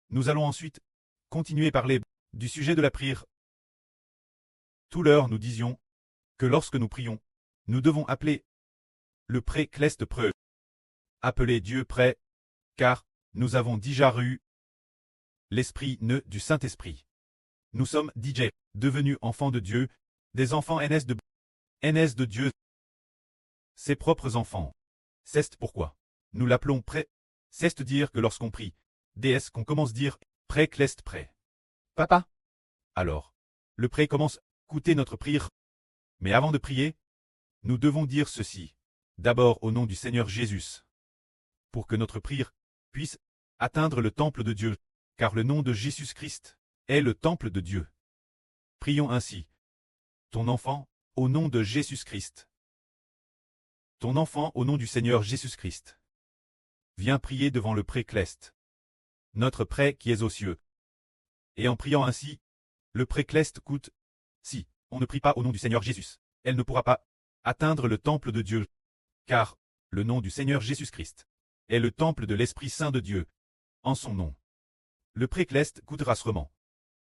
Nous allons ensuite continuer à parler du sujet de la prière. Tout l'heure nous disions que lorsque nous prions, nous devons appeler le pré-cleste preux. Appeler Dieu près, car nous avons déjà eu l'esprit ne du Saint-Esprit. Nous sommes DJ, devenus enfants de Dieu, des enfants NS de Dieu, ses propres enfants. C'est pourquoi nous l'appelons pré. C'est dire que lorsqu'on prie, DS qu'on commence dire pré-cleste près. Papa. Alors, le pré commence à écouter notre prière. Mais avant de prier, nous devons dire ceci. D'abord au nom du Seigneur Jésus. Pour que notre prière puisse atteindre le temple de Dieu, car le nom de Jésus-Christ est le temple de Dieu. Prions ainsi. Ton enfant, au nom de Jésus-Christ. Ton enfant, au nom du Seigneur Jésus-Christ. Viens prier devant le pré-cleste. Notre pré qui est aux cieux. Et en priant ainsi, le pré-cleste coûte. Si on ne prie pas au nom du Seigneur Jésus, elle ne pourra pas atteindre le temple de Dieu. Car le nom du Seigneur Jésus-Christ est le temple de l'Esprit Saint de Dieu, en son nom. Le pré-cleste coûtera serment.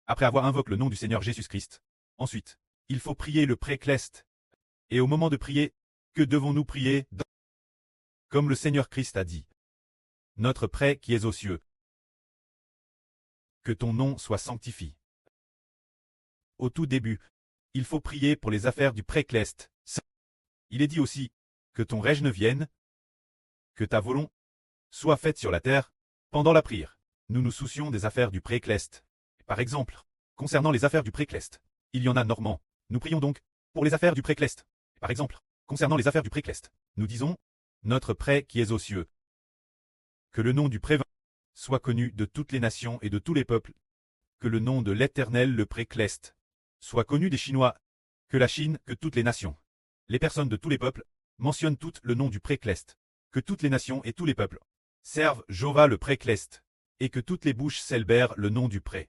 Après avoir invoqué le nom du Seigneur Jésus-Christ, ensuite, il faut prier le pré-cleste. Et au moment de prier, que devons-nous prier? Comme le Seigneur Christ a dit. Notre pré qui est aux cieux. Que ton nom soit sanctifié. Au tout début, il faut prier pour les affaires du pré-cleste. Il est dit aussi, que ton règne vienne, que ta volonté soit faite sur la terre. Pendant la prière, nous nous soucions des affaires du pré-cleste. Par exemple, concernant les affaires du pré-cleste, il y en a normand. Nous prions donc pour les affaires du pré-cleste. Par exemple, concernant les affaires du pré-cleste, nous disons, notre pré qui est aux cieux. Que le nom du pré soit connu de toutes les nations et de tous les peuples. Que le nom de l'Éternel le pré-cleste soit connu des Chinois. Que la Chine, que toutes les nations. Les personnes de tous les peuples mentionnent toutes le nom du pré-cleste. Que toutes les nations et tous les peuples servent Jéhovah le pré-cleste. Et que toutes les bouches célèbrent le nom du pré.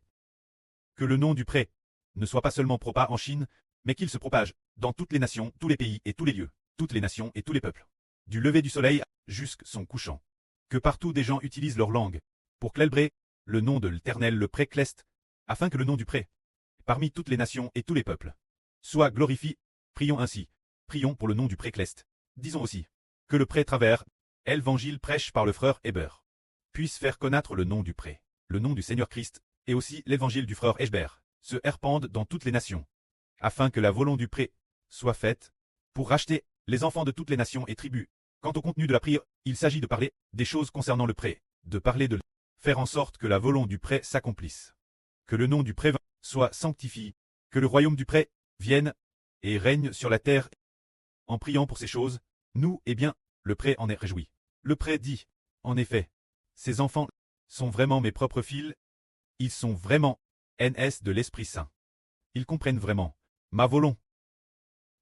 Que le nom du pré ne soit pas seulement propagé en Chine, mais qu'il se propage dans toutes les nations, tous les pays et tous les lieux, toutes les nations et tous les peuples. Du lever du soleil jusqu'à son couchant. Que partout des gens utilisent leur langue pour célébrer le nom de l'Éternel le pré-cleste, afin que le nom du pré, parmi toutes les nations et tous les peuples, soit glorifié. Prions ainsi. Prions pour le nom du pré-cleste. Disons aussi que le pré travers, l'évangile prêche par le frère Hébert, puisse faire connaître le nom du pré, le nom du Seigneur Christ, et aussi l'évangile du frère Hébert, se répande dans toutes les nations, afin que la volonté du pré soit faite, pour racheter les enfants de toutes les nations et tribus. Quant au contenu de la prière, il s'agit de parler des choses concernant le pré, de parler de faire en sorte que la volonté du pré s'accomplisse. Que le nom du pré soit sanctifié, que le royaume du pré vienne et règne sur la terre. En priant pour ces choses, nous, le pré en est réjoui. Le pré dit, en effet, ces enfants sont vraiment mes propres fils, ils sont vraiment NS de l'Esprit Saint. Ils comprennent vraiment ma volonté,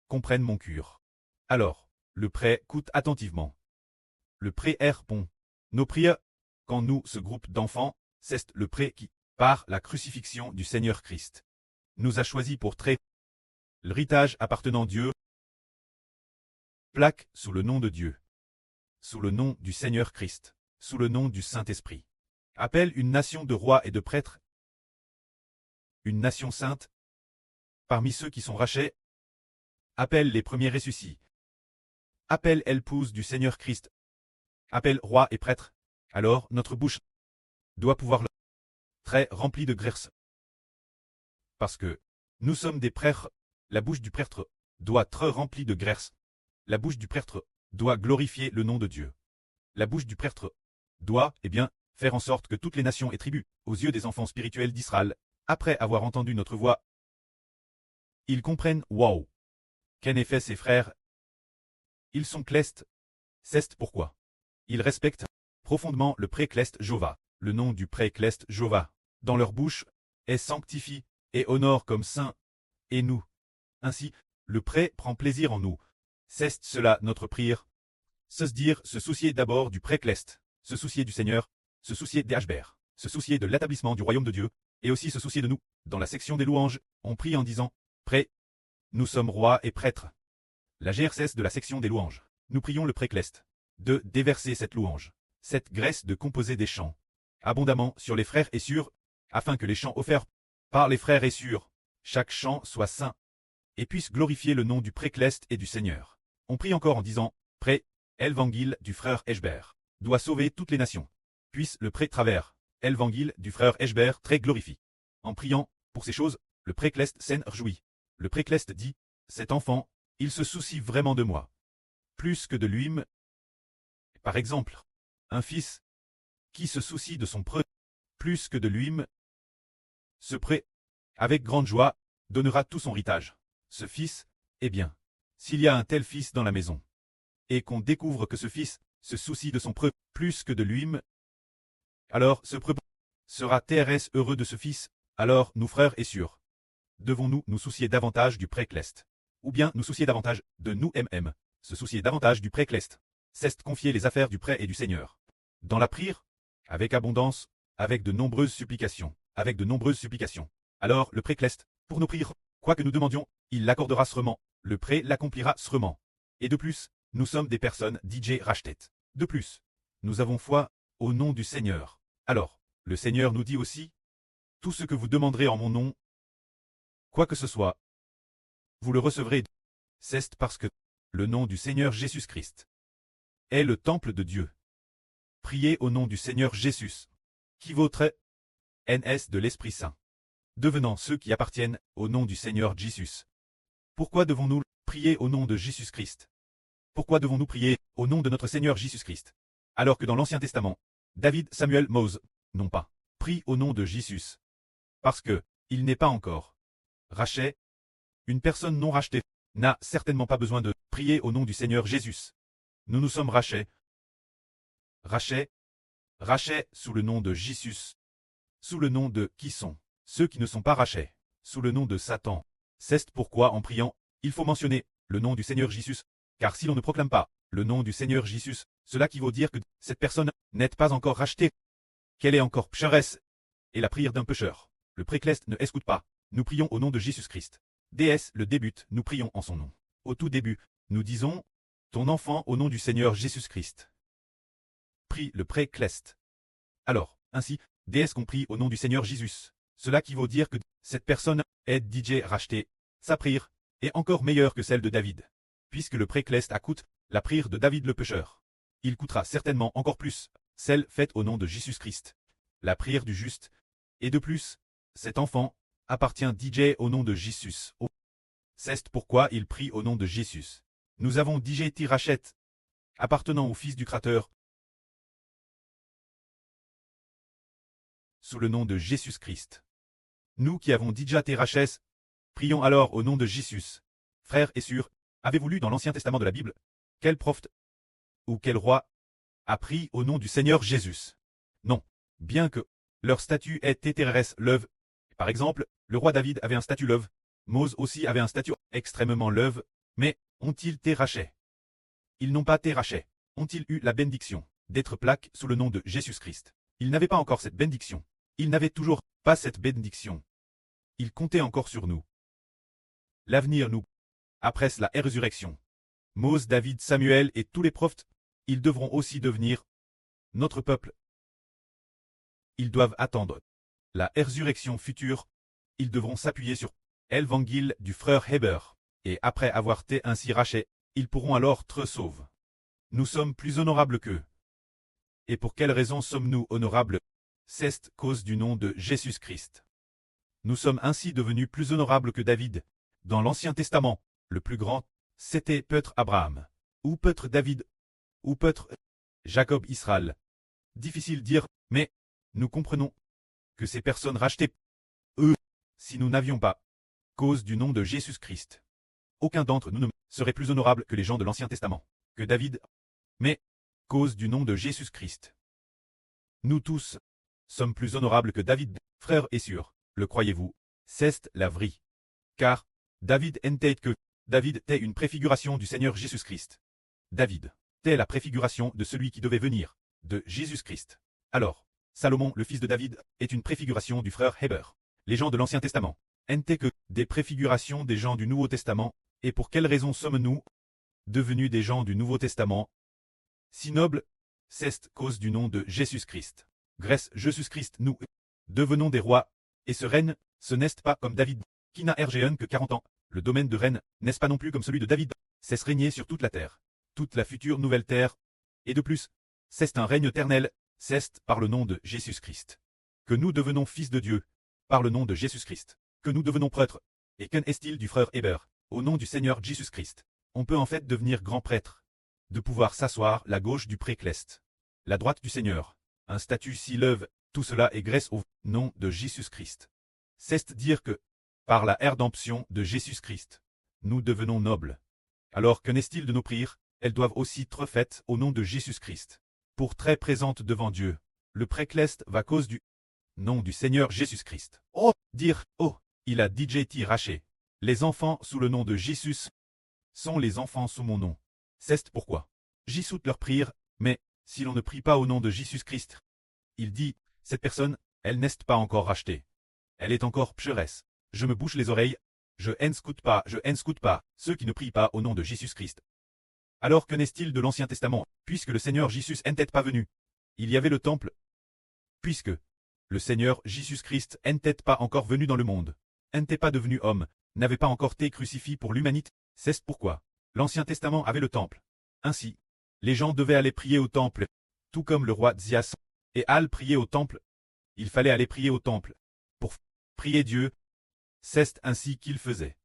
comprennent mon cœur. Alors, le pré écoute attentivement. Le pré répond. Nos prières, quand nous, ce groupe d'enfants, c'est le pré qui, par la crucifixion du Seigneur Christ, nous a choisis pour traiter l'héritage appartenant à Dieu, plaque sous le nom de Dieu, sous le nom du Seigneur Christ, sous le nom du Saint-Esprit. Appelle une nation de rois et de prêtres, une nation sainte, parmi ceux qui sont rachés, appelle les premiers ressuscités, appelle l'épouse du Seigneur Christ, appelle rois et prêtres, alors notre bouche doit pouvoir le très remplie de grâce. Parce que nous sommes des prêtres, la bouche du prêtre doit être remplie de grâce. La bouche du prêtre doit glorifier le nom de Dieu. La bouche du prêtre doit, faire en sorte que toutes les nations et tribus, aux yeux des enfants spirituels d'Israël, après avoir entendu notre voix, ils comprennent, wow, qu'en effet ces frères, ils sont clestes, c'est pourquoi ils respectent profondément le pré-cleste Jéhovah, le nom du pré-cleste Jéhovah, dans leur bouche, est sanctifié et honore comme saint, et nous. Ainsi, le pré prend plaisir en nous. C'est cela notre prière. Se dire, se soucier d'abord du pré-cleste, se soucier du Seigneur, se soucier des Hbert, se soucier de l'établissement du royaume de Dieu, et aussi se soucier de nous. Dans la section des louanges, on prie en disant, pré, nous sommes rois et prêtres. La GRCS de la section des louanges. Nous prions le pré-cleste de déverser cette louange, cette grâce de composer des chants, abondamment sur les frères et sur, afin que les chants offerts par les frères et sur chaque chant soit saint, et puisse glorifier le nom du précleste et du Seigneur. On prie encore en disant, pré, Évangile du frère Eshbert, doit sauver toutes les nations. Puisse le pré-travers, Évangile du frère Eshbert très glorifie. En priant, pour ces choses, le précleste s'en réjouit. Le précleste dit, cet enfant, il se soucie vraiment de moi. Plus que de lui-même. Par exemple, un fils qui se soucie de son pré, plus que de lui-même. Ce pré, avec grande joie, donnera tout son héritage. Ce fils, eh bien, s'il y a un tel fils dans la maison, et qu'on découvre que ce fils se soucie de son pré plus que de lui-même, alors ce pré sera TRS heureux de ce fils, alors nous frères et sœurs, devons-nous nous soucier davantage du précleste, ou bien nous soucier davantage de nous-mêmes, se soucier davantage du précleste, c'est confier les affaires du pré et du Seigneur. Dans la prière, avec abondance, avec de nombreuses supplications, alors le précleste, pour nos prières, quoi que nous demandions, il l'accordera serment, le pré l'accomplira serment. Et de plus, nous sommes des personnes DJ Rachet. De plus, nous avons foi au nom du Seigneur. Alors, le Seigneur nous dit aussi, tout ce que vous demanderez en mon nom, quoi que ce soit, vous le recevrez. C'est parce que le nom du Seigneur Jésus-Christ est le temple de Dieu. Priez au nom du Seigneur Jésus, qui votre NS de l'Esprit Saint, devenant ceux qui appartiennent au nom du Seigneur Jésus. Pourquoi devons-nous prier au nom de Jésus-Christ? Pourquoi devons-nous prier au nom de notre Seigneur Jésus-Christ? Alors que dans l'Ancien Testament, David, Samuel, Mose n'ont pas pris au nom de Jésus. Parce que, il n'est pas encore rachet. Une personne non rachetée n'a certainement pas besoin de prier au nom du Seigneur Jésus. Nous sommes rachets. Rachets sous le nom de Jésus. Sous le nom de qui sont ceux qui ne sont pas rachets, sous le nom de Satan. C'est pourquoi en priant, il faut mentionner le nom du Seigneur Jésus, car si l'on ne proclame pas le nom du Seigneur Jésus, cela qui vaut dire que cette personne n'est pas encore rachetée, qu'elle est encore pécheresse, et la prière d'un pécheur. Le précleste ne écoute pas. Nous prions au nom de Jésus-Christ. DS le débute, nous prions en son nom. Au tout début, nous disons, ton enfant au nom du Seigneur Jésus-Christ. Prie le précleste. Alors, ainsi, DS compris au nom du Seigneur Jésus. Cela qui vaut dire que cette personne est DJ rachetée. Sa prière est encore meilleure que celle de David. Puisque le précleste écoute la prière de David le pécheur. Il coûtera certainement encore plus celle faite au nom de Jésus-Christ. La prière du juste. Et de plus, cet enfant appartient DJ au nom de Jésus. C'est pourquoi il prie au nom de Jésus. Nous avons DJ Tirachet, appartenant au Fils du Créateur, sous le nom de Jésus-Christ. Nous qui avons DJ Tirachet, prions alors au nom de Jésus. Frères et sœurs, avez-vous lu dans l'Ancien Testament de la Bible, quel prophète ou quel roi a prié au nom du Seigneur Jésus? Non, bien que leur statut ait été l'œuvre. Par exemple, le roi David avait un statut l'œuvre, Mose aussi avait un statut extrêmement l'œuvre, mais ont-ils été rachets? Ils n'ont pas été rachets. Ont-ils eu la bénédiction d'être plaqués sous le nom de Jésus-Christ? Ils n'avaient pas encore cette bénédiction. Ils n'avaient toujours pas cette bénédiction. Ils comptaient encore sur nous. L'avenir nous. Après la résurrection. Mose, David, Samuel et tous les prophètes, ils devront aussi devenir notre peuple. Ils doivent attendre la résurrection future. Ils devront s'appuyer sur l'évangile du frère Heber. Et après avoir été ainsi rachés, ils pourront alors être sauvés. Nous sommes plus honorables qu'eux. Et pour quelle raison sommes-nous honorables? C'est cause du nom de Jésus-Christ. Nous sommes ainsi devenus plus honorables que David. Dans l'Ancien Testament, le plus grand, c'était peut-être Abraham, ou peut-être David, ou peut-être Jacob Israël. Difficile dire, mais nous comprenons que ces personnes rachetaient eux, si nous n'avions pas cause du nom de Jésus-Christ. Aucun d'entre nous ne serait plus honorable que les gens de l'Ancien Testament, que David, mais cause du nom de Jésus-Christ. Nous tous sommes plus honorables que David, frères et sœurs, le croyez-vous? C'est la vraie. Car David n'était que David était une préfiguration du Seigneur Jésus-Christ. David était la préfiguration de celui qui devait venir, de Jésus-Christ. Alors, Salomon, le fils de David, est une préfiguration du frère Heber. Les gens de l'Ancien Testament n'étaient que des préfigurations des gens du Nouveau Testament, et pour quelle raison sommes-nous devenus des gens du Nouveau Testament si nobles? C'est cause du nom de Jésus-Christ. Grèce, Jésus-Christ, nous devenons des rois, et ce règne, ce n'est pas comme David, qui n'a RGN que 40 ans. Le domaine de règne, n'est-ce pas non plus comme celui de David, cesse régner sur toute la terre, toute la future nouvelle terre, et de plus, c'est un règne éternel, c'est par le nom de Jésus-Christ. Que nous devenons fils de Dieu, par le nom de Jésus-Christ, que nous devenons prêtres, et qu'en est-il du frère Héber, au nom du Seigneur Jésus-Christ. On peut en fait devenir grand prêtre, de pouvoir s'asseoir la gauche du précleste, la droite du Seigneur. Un statut s'y lève, tout cela est grâce au nom de Jésus-Christ. C'est dire que, par la rédemption de Jésus-Christ, nous devenons nobles. Alors qu'en est-il de nos prières, elles doivent aussi être faites au nom de Jésus-Christ. Pour très présente devant Dieu, le précleste va cause du nom du Seigneur Jésus-Christ. Oh, dire, oh, il a DJT raché. Les enfants sous le nom de Jésus sont les enfants sous mon nom. C'est pourquoi j'y soute leur prière, mais si l'on ne prie pas au nom de Jésus-Christ, il dit, cette personne, elle n'est pas encore rachetée. Elle est encore pécheresse. Je me bouche les oreilles, je n'scoute pas, ceux qui ne prient pas au nom de Jésus-Christ. Alors que n'est-il de l'Ancien Testament, puisque le Seigneur Jésus n'était pas venu? Il y avait le temple. Puisque le Seigneur Jésus-Christ n'était pas encore venu dans le monde, n'était pas devenu homme, n'avait pas encore été crucifié pour l'humanité, c'est pourquoi l'Ancien Testament avait le temple. Ainsi, les gens devaient aller prier au temple, tout comme le roi Zias, et Al prier au temple. Il fallait aller prier au temple, pour prier Dieu. C'est ainsi qu'il faisait.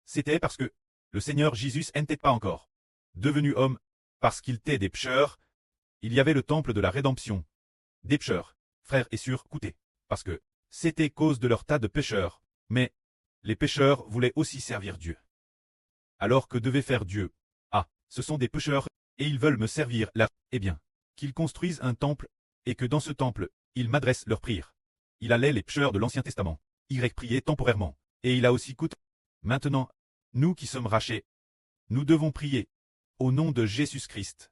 C'était parce que le Seigneur Jésus n'était pas encore devenu homme, parce qu'il était des pécheurs. Il y avait le temple de la rédemption. Des pécheurs, frères et sœurs, écoutez, parce que c'était cause de leur tas de pécheurs, mais les pécheurs voulaient aussi servir Dieu. Alors que devait faire Dieu? Ah, ce sont des pécheurs, et ils veulent me servir là. Eh bien, qu'ils construisent un temple, et que dans ce temple, ils m'adressent leurs prières. Il allait les pécheurs de l'Ancien Testament, y prier temporairement, et il a aussi coûté. Maintenant, nous qui sommes rachés, nous devons prier, au nom de Jésus-Christ.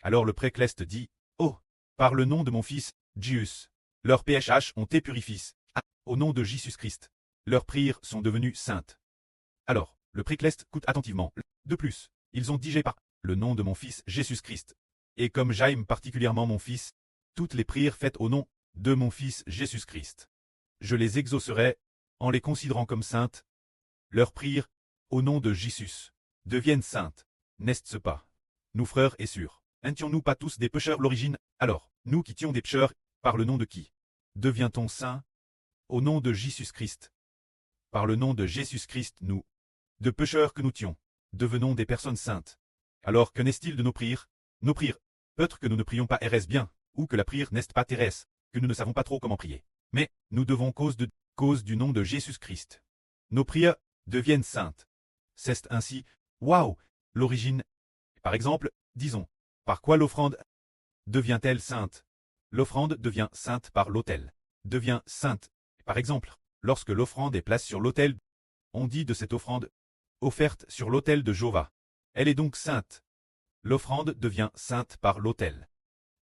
Alors le précleste dit, oh, par le nom de mon fils, Jésus, leurs PHH ont été purifiés. Ah, au nom de Jésus-Christ, leurs prières sont devenues saintes. Alors, le précleste écoute attentivement. De plus, ils ont digé par le nom de mon fils Jésus-Christ. Et comme j'aime particulièrement mon fils, toutes les prières faites au nom de mon fils Jésus-Christ, je les exaucerai, en les considérant comme saintes. Leurs prières, au nom de Jésus, deviennent saintes, n'est-ce pas? Nous frères et sœurs, n'étions-nous pas tous des pécheurs l'origine? Alors, nous qui étions des pécheurs, par le nom de qui devient-on saint? Au nom de Jésus-Christ. Par le nom de Jésus-Christ, nous, de pécheurs que nous étions, devenons des personnes saintes. Alors que n'est-il de nos prières? Nos prières, peut-être que nous ne prions pas RS bien, ou que la prière n'est pas terrestre, que nous ne savons pas trop comment prier. Mais, nous devons cause du nom de Jésus-Christ. Nos prières deviennent saintes. C'est ainsi, waouh, l'origine. Par exemple, disons, par quoi l'offrande devient-elle sainte? L'offrande devient sainte par l'autel. Devient sainte. Par exemple, lorsque l'offrande est placée sur l'autel, on dit de cette offrande, offerte sur l'autel de Jéhovah. Elle est donc sainte. L'offrande devient sainte par l'autel.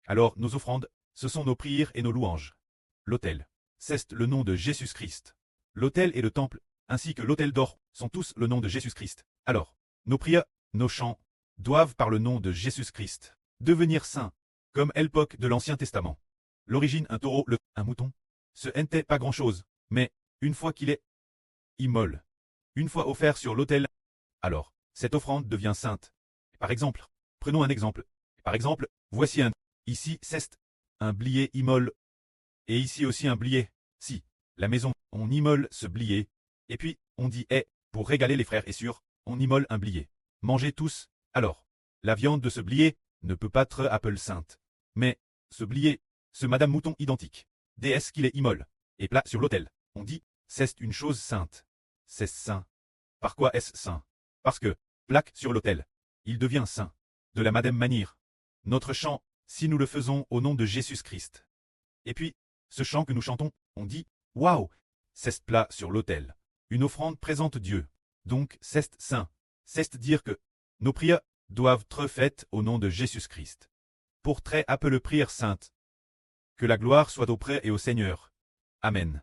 Alors nos offrandes, ce sont nos prières et nos louanges. L'autel, c'est le nom de Jésus-Christ. L'autel et le temple, ainsi que l'autel d'or, sont tous le nom de Jésus-Christ. Alors, nos prières, nos chants, doivent par le nom de Jésus-Christ devenir saints, comme à l'époque de l'Ancien Testament. L'origine, un taureau, un mouton, ce n'était pas grand-chose, mais, une fois qu'il est immole, une fois offert sur l'autel, alors, cette offrande devient sainte. Par exemple, prenons un exemple. Par exemple, voici ici c'est un blier immole, et ici aussi un blier. Si, la maison, on immole ce blier, et puis, on dit, pour régaler les frères et sœurs, on immole un blier. Mangez tous, alors, la viande de ce blier ne peut pas être appelée sainte. Mais, ce blier, ce madame mouton identique, déesse qu'il est immole, et plat sur l'autel, on dit, c'est une chose sainte. C'est saint. Par quoi est-ce saint? Parce que, plaque sur l'autel, il devient saint. De la madame manière. Notre chant, si nous le faisons au nom de Jésus-Christ. Et puis, ce chant que nous chantons, on dit, waouh, c'est plat sur l'autel. Une offrande présente Dieu. Donc, c'est saint. C'est dire que nos prières doivent être faites au nom de Jésus-Christ. Pour très appelée prière sainte. Que la gloire soit auprès et au Seigneur. Amen.